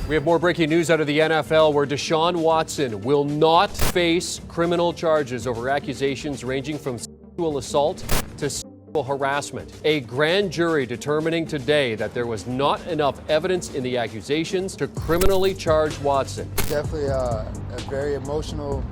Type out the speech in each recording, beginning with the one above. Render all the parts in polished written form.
We have more breaking news out of the NFL where Deshaun Watson will not face criminal charges over accusations ranging from sexual assault to sexual harassment. A grand jury determining today that there was not enough evidence in the accusations to criminally charge Watson. Definitely a very emotional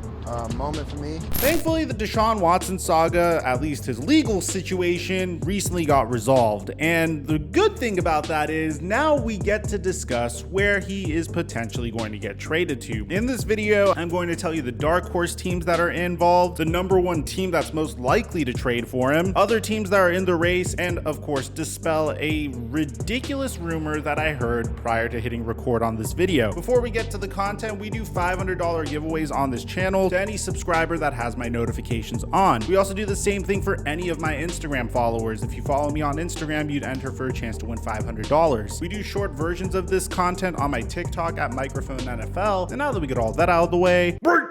moment for me. Thankfully, the Deshaun Watson saga, at least his legal situation, recently got resolved. And the good thing about that is now we get to discuss where he is potentially going to get traded to. In this video, I'm going to tell you the dark horse teams that are involved, the number one team that's most likely to trade for him, other teams that are in the race, and of course, dispel a ridiculous rumor that I heard prior to hitting record on this video. Before we get to the content, we do $500 giveaways on this channel to any subscriber that has my notifications on. We also do the same thing for any of my Instagram followers. If you follow me on Instagram, you'd enter for a chance to win $500. We do short versions of this content on my TikTok at Mikerophone NFL. And now that we get all that out of the way, break!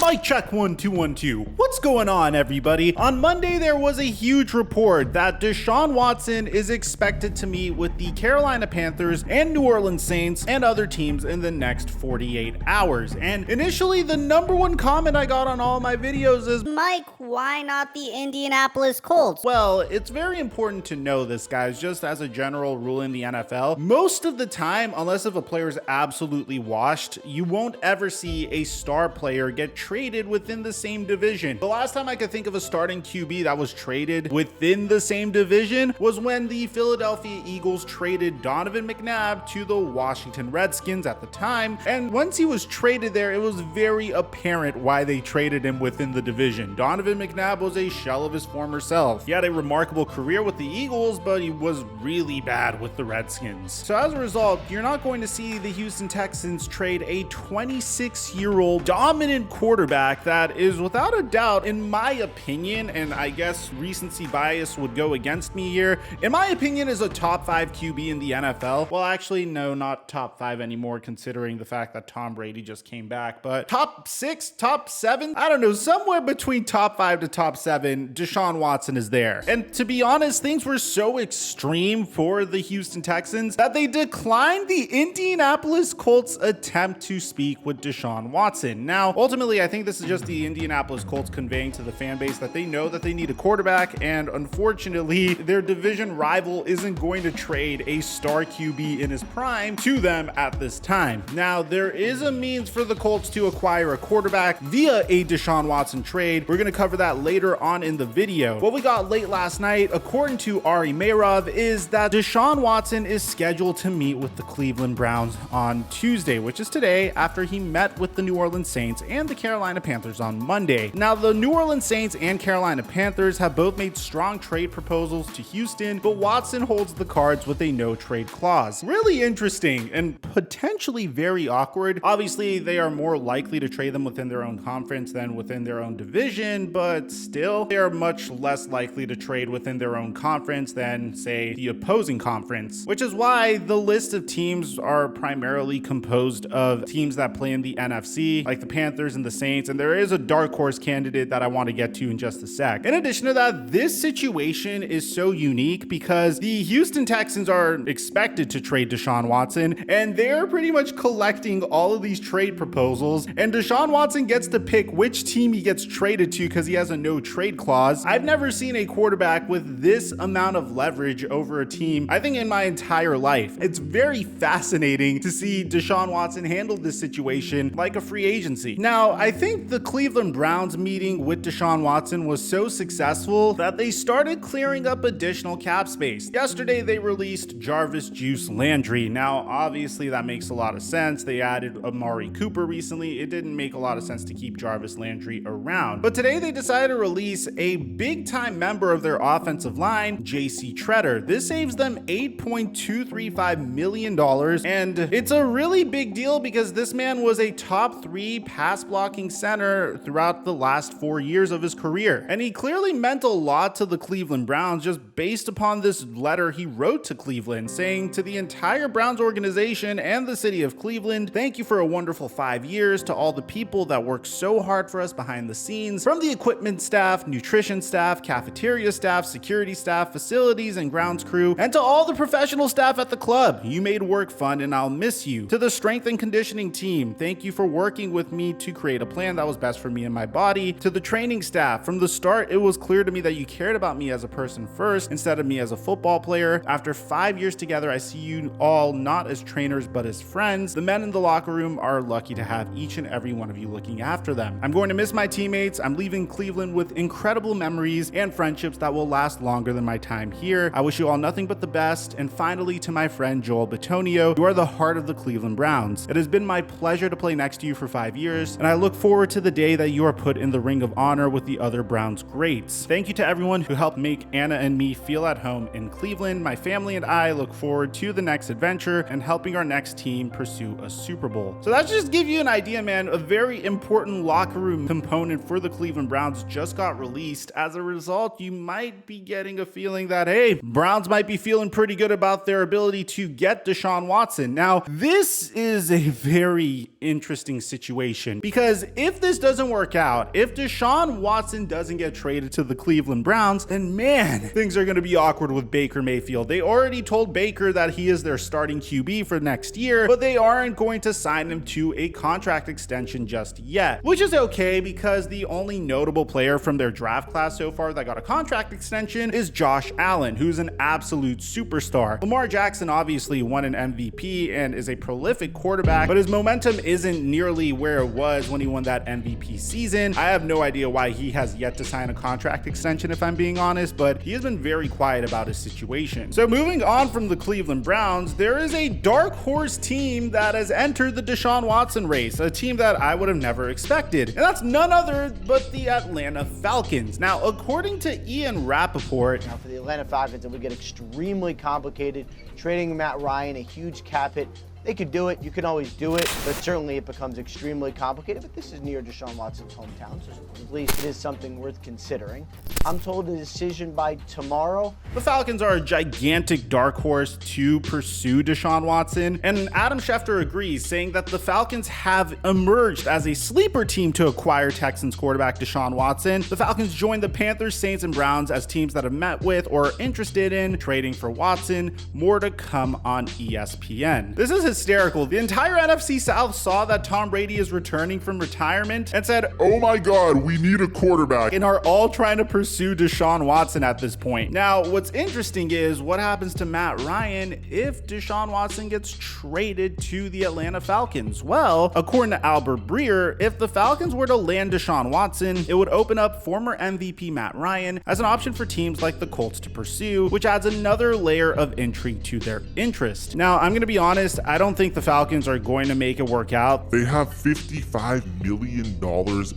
Mic check 1 2 1 2. What's going on, everybody? On Monday, there was a huge report that Deshaun Watson is expected to meet with the Carolina Panthers and New Orleans Saints and other teams in the next 48 hours. And initially, the number one comment I got on all my videos is, Mike, why not the Indianapolis Colts? Well, it's very important to know this, guys, just as a general rule in the NFL. Most of the time, unless if a player is absolutely washed, you won't ever see a star player get traded within the same division. The last time I could think of a starting QB that was traded within the same division was when the Philadelphia Eagles traded Donovan McNabb to the Washington Redskins at the time. And once he was traded there, it was very apparent why they traded him within the division. Donovan McNabb was a shell of his former self. He had a remarkable career with the Eagles, but he was really bad with the Redskins. So as a result, you're not going to see the Houston Texans trade a 26-year-old dominant quarterback that is without a doubt, in my opinion, and I guess recency bias would go against me here, in my opinion is a top 5 QB in the NFL. Well, actually, no, not top 5 anymore, considering the fact that Tom Brady just came back, but top 6, top 7, I don't know, somewhere between top 5 to top 7, Deshaun Watson is there. And to be honest, things were so extreme for the Houston Texans that they declined the Indianapolis Colts attempt to speak with Deshaun Watson. Now, ultimately, I think this is just the Indianapolis Colts conveying to the fan base that they know that they need a quarterback, and unfortunately, their division rival isn't going to trade a star QB in his prime to them at this time. Now, there is a means for the Colts to acquire a quarterback via a Deshaun Watson trade. We're going to cover that later on in the video. What we got late last night, according to Ari Meirov, is that Deshaun Watson is scheduled to meet with the Cleveland Browns on Tuesday, which is today, after he met with the New Orleans Saints and the Carolina Panthers on Monday. Now, the New Orleans Saints and Carolina Panthers have both made strong trade proposals to Houston, but Watson holds the cards with a no trade clause. Really interesting and potentially very awkward. Obviously, they are more likely to trade them within their own conference than within their own division, but still, they are much less likely to trade within their own conference than, say, the opposing conference, which is why the list of teams are primarily composed of teams that play in the NFC, like the Panthers and the Saints, and there is a dark horse candidate that I want to get to in just a sec. In addition to that, this situation is so unique because the Houston Texans are expected to trade Deshaun Watson, and they're pretty much collecting all of these trade proposals, and Deshaun Watson gets to pick which team he gets traded to because he has a no trade clause. I've never seen a quarterback with this amount of leverage over a team, I think, in my entire life. It's very fascinating to see Deshaun Watson handle this situation like a free agency. Now, I think the Cleveland Browns meeting with Deshaun Watson was so successful that they started clearing up additional cap space. Yesterday, they released Jarvis Juice Landry. Now, obviously, that makes a lot of sense. They added Amari Cooper recently. It didn't make a lot of sense to keep Jarvis Landry around. But today, they decided to release a big-time member of their offensive line, J.C. Treader. This saves them $8.235 million, and it's a really big deal because this man was a top 3 pass blocking playing center throughout the last 4 years of his career. And he clearly meant a lot to the Cleveland Browns just based upon this letter he wrote to Cleveland, saying to the entire Browns organization and the city of Cleveland, thank you for a wonderful 5 years, to all the people that worked so hard for us behind the scenes, from the equipment staff, nutrition staff, cafeteria staff, security staff, facilities and grounds crew, and to all the professional staff at the club. You made work fun and I'll miss you. To the strength and conditioning team, thank you for working with me to create a plan that was best for me and my body. To the training staff, from the start it was clear to me that you cared about me as a person first instead of me as a football player. After 5 years together, I see you all not as trainers but as friends. The men in the locker room are lucky to have each and every one of you looking after them. I'm going to miss my teammates. I'm leaving Cleveland with incredible memories and friendships that will last longer than my time here. I wish you all nothing but the best. And finally, to my friend Joel Bitonio, you are the heart of the Cleveland Browns. It has been my pleasure to play next to you for 5 years, and I look forward to the day that you are put in the ring of honor with the other Browns greats. Thank you to everyone who helped make Anna and me feel at home in Cleveland. My family and I look forward to the next adventure and helping our next team pursue a Super Bowl. So that's just give you an idea, man. A very important locker room component for the Cleveland Browns just got released. As a result, you might be getting a feeling that, hey, Browns might be feeling pretty good about their ability to get Deshaun Watson. Now, this is a very interesting situation because if this doesn't work out, if Deshaun Watson doesn't get traded to the Cleveland Browns, then man, things are going to be awkward with Baker Mayfield. They already told Baker that he is their starting QB for next year, but they aren't going to sign him to a contract extension just yet, which is okay because the only notable player from their draft class so far that got a contract extension is Josh Allen, who's an absolute superstar. Lamar Jackson obviously won an MVP and is a prolific quarterback, but his momentum isn't nearly where it was when he won that MVP season. I have no idea why he has yet to sign a contract extension, if I'm being honest, but he has been very quiet about his situation. So moving on from the Cleveland Browns, there is a dark horse team that has entered the Deshaun Watson race, a team that I would have never expected, and that's none other but the Atlanta Falcons. Now, according to Ian Rappaport, Now, for the Atlanta Falcons, it would get extremely complicated. Trading Matt Ryan, a huge cap hit. They could do it. You can always do it, but certainly it becomes extremely complicated. But this is near Deshaun Watson's hometown, so at least it is something worth considering. I'm told a decision by tomorrow. the Falcons are a gigantic dark horse to pursue Deshaun Watson, and Adam Schefter agrees, saying that the Falcons have emerged as a sleeper team to acquire Texans quarterback Deshaun Watson. The Falcons joined the Panthers, Saints, and Browns as teams that have met with or are interested in trading for Watson. More to come on ESPN. This is hysterical. The entire NFC South saw that Tom Brady is returning from retirement and said, oh my God, we need a quarterback. and are all trying to pursue Deshaun Watson at this point. Now, what's interesting is what happens to Matt Ryan if Deshaun Watson gets traded to the Atlanta Falcons. Well, according to Albert Breer, if the Falcons were to land Deshaun Watson, it would open up former MVP Matt Ryan as an option for teams like the Colts to pursue, which adds another layer of intrigue to their interest. Now, I'm going to be honest, I don't think the Falcons are going to make it work out. They have $55 million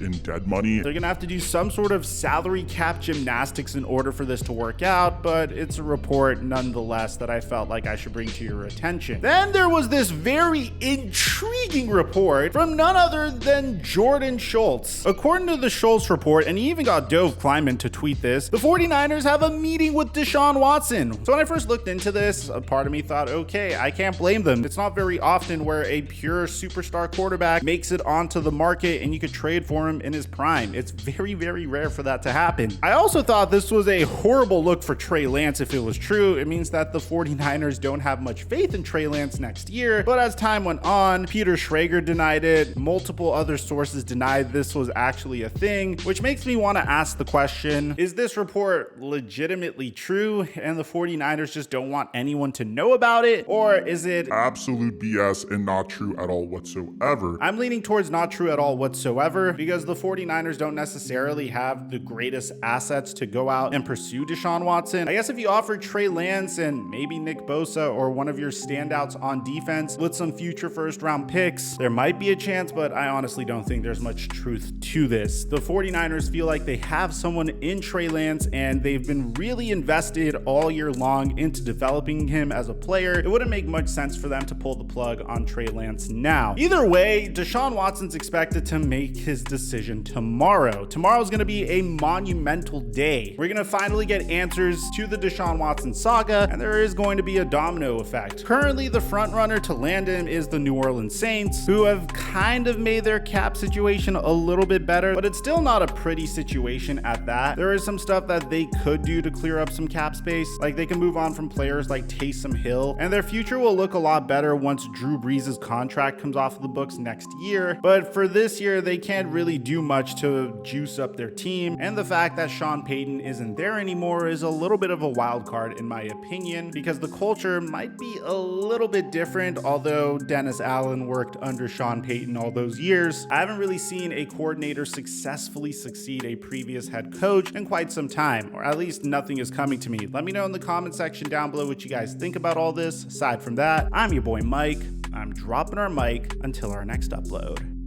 in dead money. They're going to have to do some sort of salary cap gymnastics in order for this to work out, but it's a report nonetheless that I felt like I should bring to your attention. Then there was this very intriguing report from none other than Jordan Schultz. According to the Schultz report, and he even got Dove Kleiman to tweet this, the 49ers have a meeting with Deshaun Watson. So when I first looked into this, a part of me thought, okay, I can't blame them. It's not very often where a pure superstar quarterback makes it onto the market and you could trade for him in his prime. It's very, very rare for that to happen. I also thought this was a horrible look for Trey Lance if it was true. It means that the 49ers don't have much faith in Trey Lance next year. But as time went on, Peter Schrager denied it. Multiple other sources denied this was actually a thing, which makes me want to ask the question, is this report legitimately true and the 49ers just don't want anyone to know about it? Or is it Absolute BS and not true at all whatsoever. I'm leaning towards not true at all whatsoever because the 49ers don't necessarily have the greatest assets to go out and pursue Deshaun Watson. I guess if you offer Trey Lance and maybe Nick Bosa or one of your standouts on defense with some future first round picks, there might be a chance, but I honestly don't think there's much truth to this. The 49ers feel like they have someone in Trey Lance and they've been really invested all year long into developing him as a player. It wouldn't make much sense for them to pull pull the plug on Trey Lance now. Either way, Deshaun Watson's expected to make his decision tomorrow. Tomorrow's going to be a monumental day. We're going to finally get answers to the Deshaun Watson saga, and there is going to be a domino effect. Currently, the front runner to land him is the New Orleans Saints, who have kind of made their cap situation a little bit better, but it's still not a pretty situation at that. There is some stuff that they could do to clear up some cap space, like they can move on from players like Taysom Hill, and their future will look a lot better once Drew Brees' contract comes off of the books next year. But for this year, they can't really do much to juice up their team, and the fact that Sean Payton isn't there anymore is a little bit of a wild card in my opinion, because the culture might be a little bit different. Although Dennis Allen worked under Sean Payton all those years, I haven't really seen a coordinator successfully succeed a previous head coach in quite some time, or at least nothing is coming to me. Let me know in the comment section down below what you guys think about all this. Aside from that, I'm your boy Mike. I'm dropping our mic until our next upload.